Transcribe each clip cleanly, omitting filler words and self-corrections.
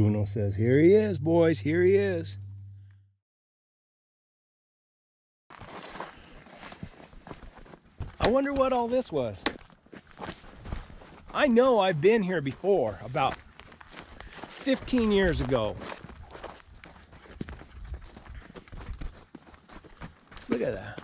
Uno says, here he is, boys, here he is. I wonder what all this was. I know I've been here before, about 15 years ago. Look at that.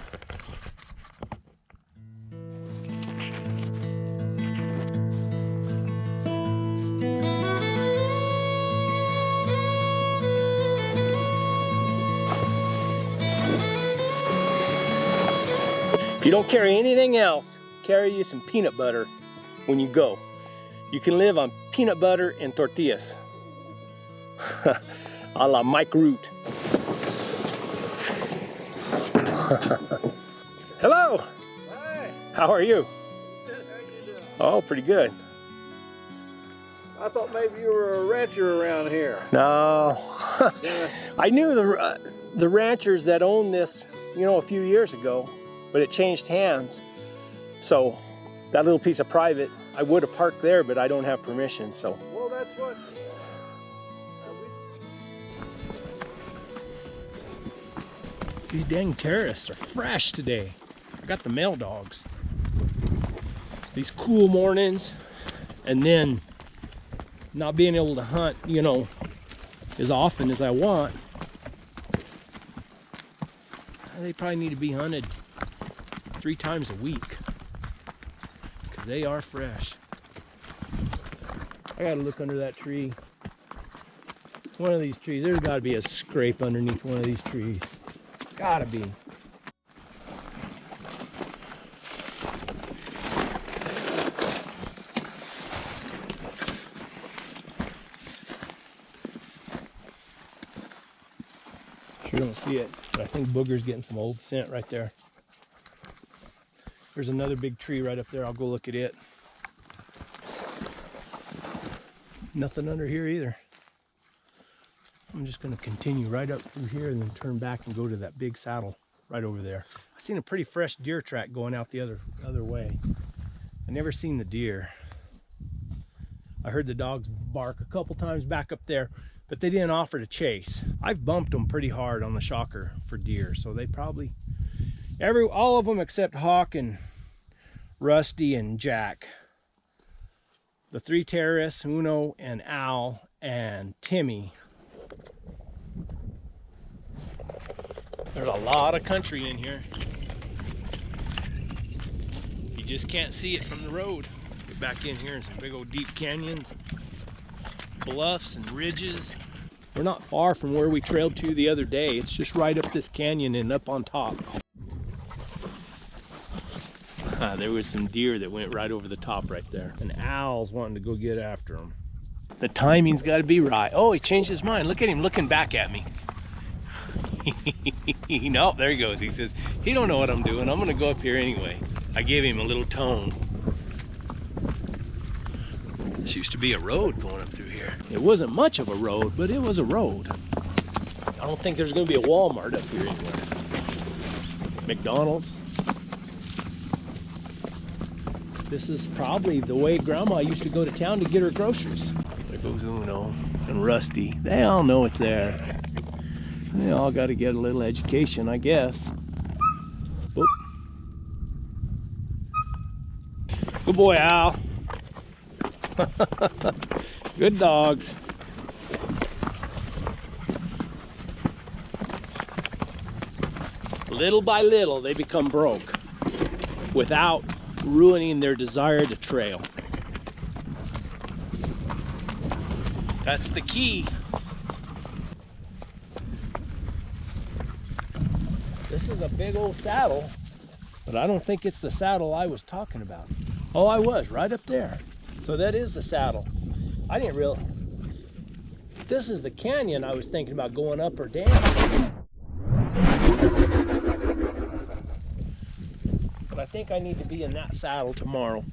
If you don't carry anything else, carry you some peanut butter when you go. You can live on peanut butter and tortillas. A la Mike Root. Hello. Hi. How are you? Good. How you doing? Oh, pretty good. I thought maybe you were a rancher around here. No. Yeah. I knew the ranchers that owned this, you know, a few years ago, but it changed hands. So that little piece of private, I would have parked there, but I don't have permission, so. Well, that's what. These dang terrorists are fresh today. I got the male dogs. These cool mornings, and then not being able to hunt, you know, as often as I want. They probably need to be hunted 3 times a week, because they are fresh. I gotta look under that tree. One of these trees, there's gotta be a scrape underneath one of these trees. Gotta be. Sure don't see it, but I think Booger's getting some old scent right there. There's another big tree right up there. I'll go look at it. Nothing under here either. I'm just going to continue right up through here and then turn back and go to that big saddle right over there. I seen a pretty fresh deer track going out the other way. I never seen the deer. I heard the dogs bark a couple times back up there, but they didn't offer to chase. I've bumped them pretty hard on the shocker for deer, so they probably, all of them except Hawk and Rusty and Jack. The 3 terrorists, Uno and Al and Timmy. There's a lot of country in here. You just can't see it from the road. Get back in here in some big old deep canyons, bluffs and ridges. We're not far from where we trailed to the other day. It's just right up this canyon and up on top. There was some deer that went right over the top right there. And Al's wanting to go get after them. The timing's got to be right. Oh, he changed his mind. Look at him looking back at me. No, there he goes. He says, he don't know what I'm doing. I'm going to go up here anyway. I gave him a little tone. This used to be a road going up through here. It wasn't much of a road, but it was a road. I don't think there's going to be a Walmart up here anywhere. McDonald's. This is probably the way Grandma used to go to town to get her groceries. There goes Uno and Rusty. They all know it's there. They all got to get a little education, I guess. Oop. Good boy, Al. Good dogs. Little by little, they become broke without ruining their desire to trail. That's the key. This is a big old saddle, but I don't think it's the saddle I was talking about. Oh, I was right up there. So that is the saddle. I didn't realize. This is the canyon I was thinking about going up or down. But I think I need to be in that saddle tomorrow.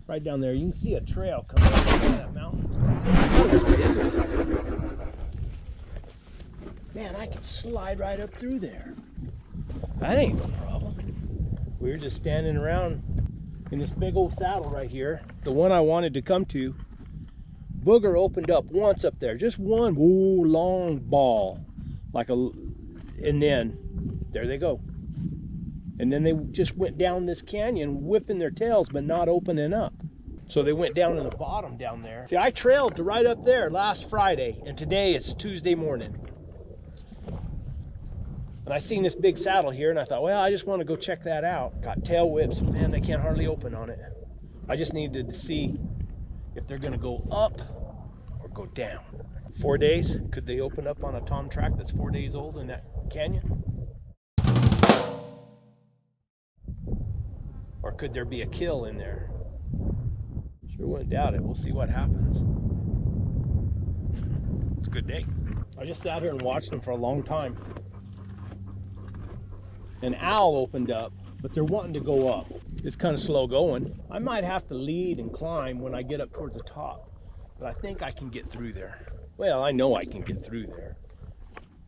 Right down there. You can see a trail coming up that mountain. Man, I can slide right up through there. That ain't no problem. We were just standing around in this big old saddle right here. The one I wanted to come to Booger opened up once up there, just one long ball, and then there they go. And then they just went down this canyon, whipping their tails, but not opening up. So they went down in the bottom down there. See, I trailed to right up there last Friday, and today it's Tuesday morning. And I seen this big saddle here, and I thought, well, I just want to go check that out. Got tail whips, man, they can't hardly open on it. I just needed to see if they're gonna go up or go down. 4 days, could they open up on a tom track that's 4 days old in that canyon? Or could there be a kill in there? Sure wouldn't doubt it. We'll see what happens. It's a good day. I just sat here and watched them for a long time. An owl opened up, but they're wanting to go up. It's kind of slow going. I might have to lead and climb when I get up towards the top, but I think I can get through there. Well, I know I can get through there.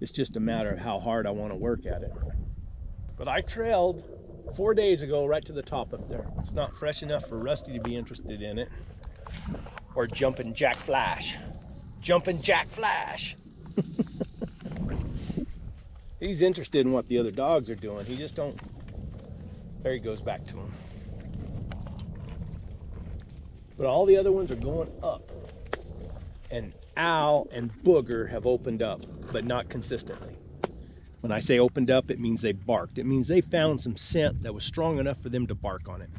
It's just a matter of how hard I want to work at it. But I trailed 4 days ago right to the top up there. It's not fresh enough for Rusty to be interested in it. Or Jumpin' Jack Flash. Jumpin' Jack Flash! He's interested in what the other dogs are doing. He just don't. There he goes back to him. But all the other ones are going up. And Owl and Booger have opened up, but not consistently. When I say opened up, it means they barked. It means they found some scent that was strong enough for them to bark on it.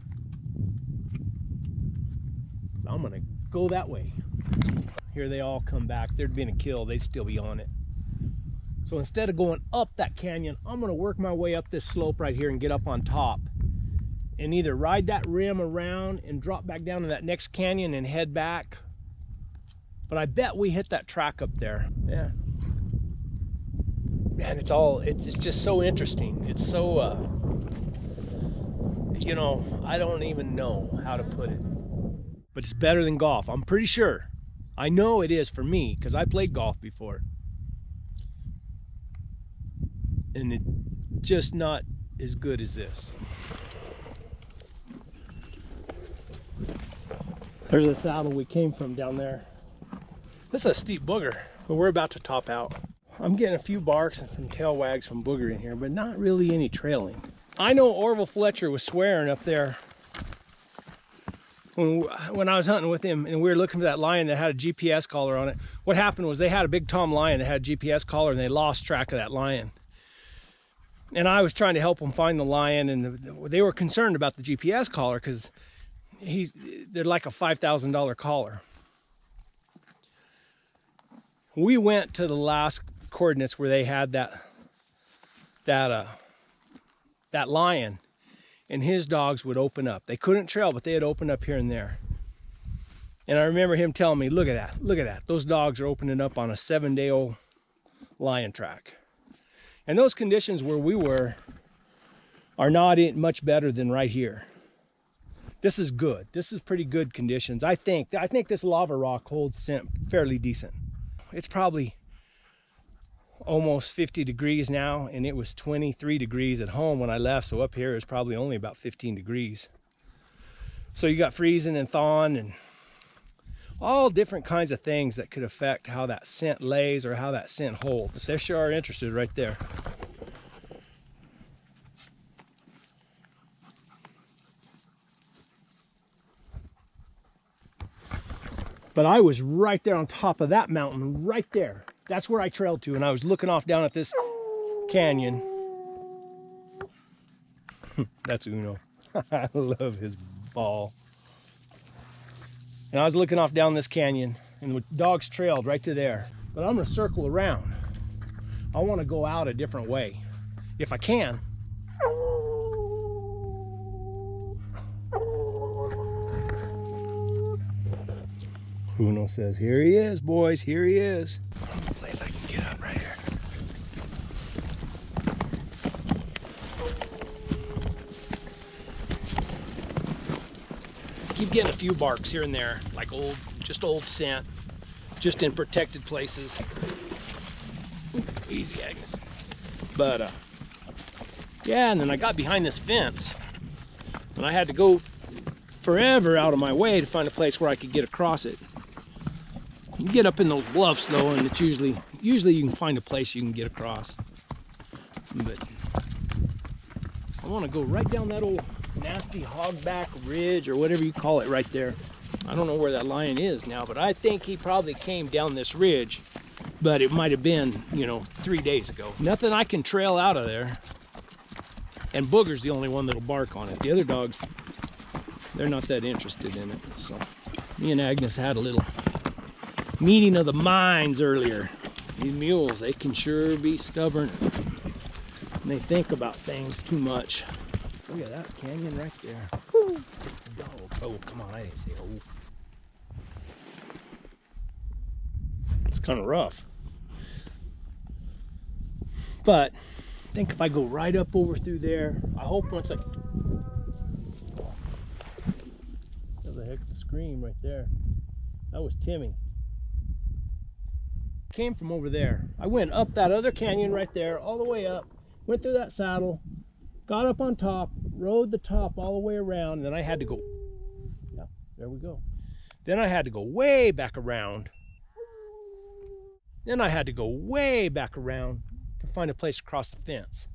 I'm gonna go that way. Here they all come back. If there'd been a kill, they'd still be on it. So instead of going up that canyon, I'm gonna work my way up this slope right here and get up on top and either ride that rim around and drop back down to that next canyon and head back. But I bet we hit that track up there. Yeah. Man, it's just so interesting. It's so, you know, I don't even know how to put it. But it's better than golf, I'm pretty sure. I know it is for me, because I played golf before. And it's just not as good as this. There's a saddle we came from down there. This is a steep booger, but we're about to top out. I'm getting a few barks and some tail wags from Booger in here, but not really any trailing. I know Orville Fletcher was swearing up there when I was hunting with him and we were looking for that lion that had a GPS collar on it. What happened was they had a big tom lion that had a GPS collar and they lost track of that lion. And I was trying to help them find the lion, and they were concerned about the GPS collar because they're like a $5,000 collar. We went to the last coordinates where they had that lion, and his dogs would open up. They couldn't trail, but they'd open up here and there. And I remember him telling me, look at that. Those dogs are opening up on a 7-day-old lion track. And those conditions where we were are not much better than right here. This is good. This is pretty good conditions. I think this lava rock holds scent fairly decent. It's probably almost 50 degrees now, and it was 23 degrees at home when I left, so up here is probably only about 15 degrees. So you got freezing and thawing and all different kinds of things that could affect how that scent lays or how that scent holds. They sure are interested right there. But I was right there on top of that mountain, right there. That's where I trailed to, and I was looking off down at this canyon. That's Uno. I love his ball. And I was looking off down this canyon, and the dogs trailed right to there. But I'm gonna circle around. I wanna go out a different way, if I can. Uno says, here he is, boys, here he is. A place I can get up right here. Keep getting a few barks here and there, like just old scent, just in protected places. Ooh, easy, Agnes. But yeah, and then I got behind this fence, and I had to go forever out of my way to find a place where I could get across it. You get up in those bluffs though, and it's usually you can find a place you can get across. But I want to go right down that old nasty hogback ridge or whatever you call it right there. I don't know where that lion is now, but I think he probably came down this ridge, but it might have been, you know, 3 days ago. Nothing I can trail out of there. And Booger's the only one that'll bark on it. The other dogs, they're not that interested in it. So me and Agnes had a little meeting of the minds earlier. These mules, they can sure be stubborn. And they think about things too much. Look at that canyon right there. Woo. Dog. Oh, come on, I didn't say oh. It's kind of rough. But I think if I go right up over through there, I hope once I... That's a heck of a scream right there. That was Timmy. Came from over there. I went up that other canyon right there, all the way up, went through that saddle, got up on top, rode the top all the way around, and then I had to go, yeah, there we go. Then I had to go way back around. Then I had to go way back around to find a place to cross the fence.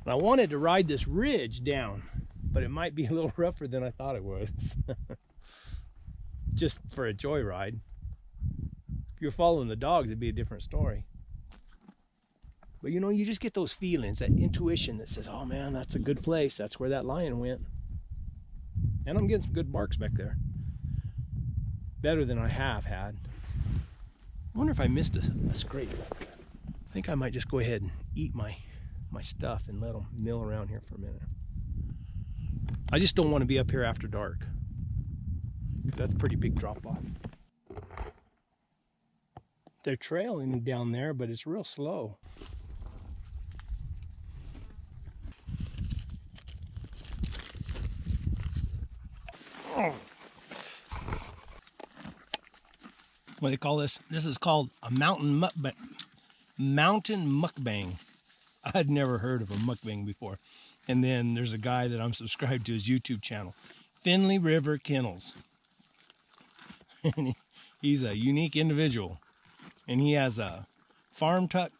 And I wanted to ride this ridge down, but it might be a little rougher than I thought it was. Just for a joyride. If you're following the dogs, it'd be a different story. But you know, you just get those feelings, that intuition that says, oh man, that's a good place. That's where that lion went. And I'm getting some good barks back there. Better than I have had. I wonder if I missed a scrape. I think I might just go ahead and eat my stuff and let them mill around here for a minute. I just don't want to be up here after dark, because that's a pretty big drop off. They're trailing down there, but it's real slow. Oh. What do they call this? This is called a mountain mukbang. I'd never heard of a mukbang before. And then there's a guy that I'm subscribed to his YouTube channel, Finley River Kennels. And he's a unique individual. And he has a Farm Truck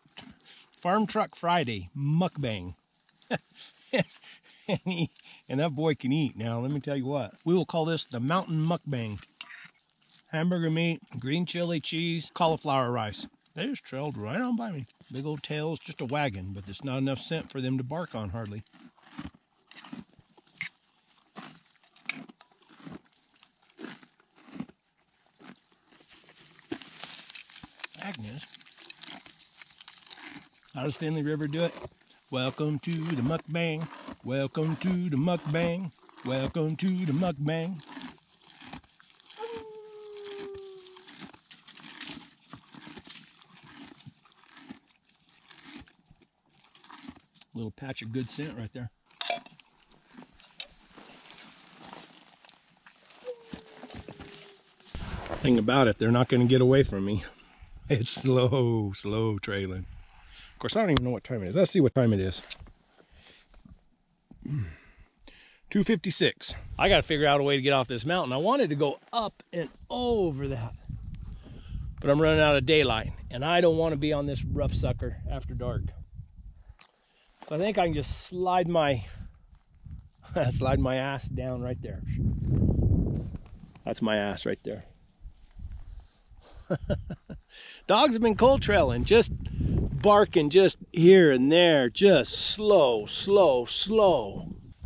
Friday mukbang. and that boy can eat. Now, let me tell you what. We will call this the mountain mukbang. Hamburger meat, green chili, cheese, cauliflower rice. They just trailed right on by me. Big old tails, just a wagon, but there's not enough scent for them to bark on hardly. Agnes. How does Finley River do it? Welcome to the mukbang. Welcome to the mukbang. Welcome to the mukbang. Little patch of good scent right there. Thing about it, they're not going to get away from me. It's slow trailing. Of course, I don't even know what time it is. Let's see what time it is. 2:56. I got to figure out a way to get off this mountain. I wanted to go up and over that, but I'm running out of daylight, and I don't want to be on this rough sucker after dark. So I think I can just slide my ass down right there. That's my ass right there. Dogs have been cold trailing, just barking just here and there, just slow.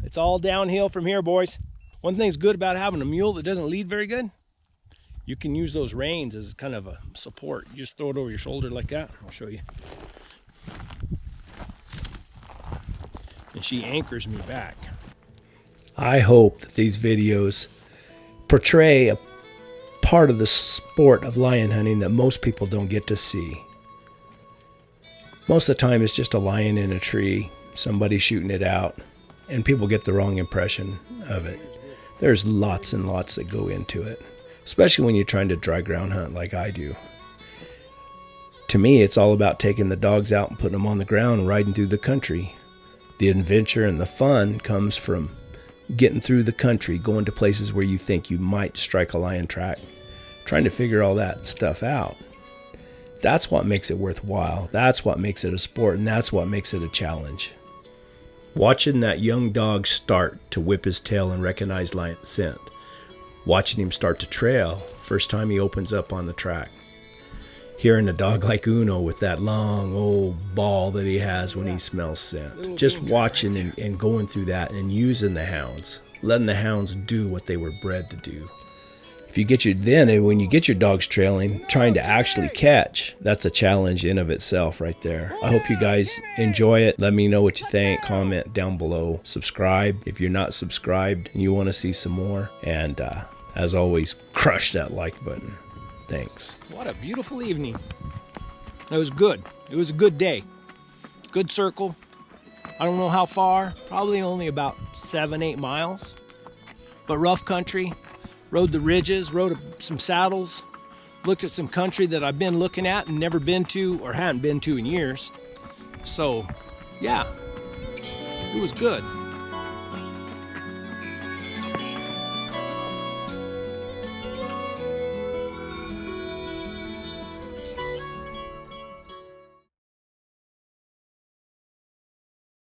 It's all downhill from here, boys. One thing's good about having a mule that doesn't lead very good. You can use those reins as kind of a support. You just throw it over your shoulder like that. I'll show you. And she anchors me back. I hope that these videos portray a part of the sport of lion hunting that most people don't get to see. Most of the time it's just a lion in a tree, somebody shooting it out, and people get the wrong impression of it. There's lots and lots that go into it, especially when you're trying to dry ground hunt like I do. To me, it's all about taking the dogs out and putting them on the ground and riding through the country. The adventure and the fun comes from getting through the country, going to places where you think you might strike a lion track, trying to figure all that stuff out. That's what makes it worthwhile. That's what makes it a sport, and that's what makes it a challenge. Watching that young dog start to whip his tail and recognize lion scent. Watching him start to trail first time he opens up on the track. Hearing a dog like Uno with that long old ball that he has when he smells scent. Just watching and going through that and using the hounds. Letting the hounds do what they were bred to do. If you get when you get your dogs trailing, trying to actually catch, that's a challenge in of itself right there. I hope you guys enjoy it. Let me know what you think. Comment down below. Subscribe if you're not subscribed and you want to see some more. And as always, crush that like button. Thanks. What a beautiful evening. It was good. It was a good day. Good circle. I don't know how far. Probably only about 7-8 miles. But rough country. Rode the ridges, rode some saddles, looked at some country that I've been looking at and never been to or hadn't been to in years. So, yeah, it was good.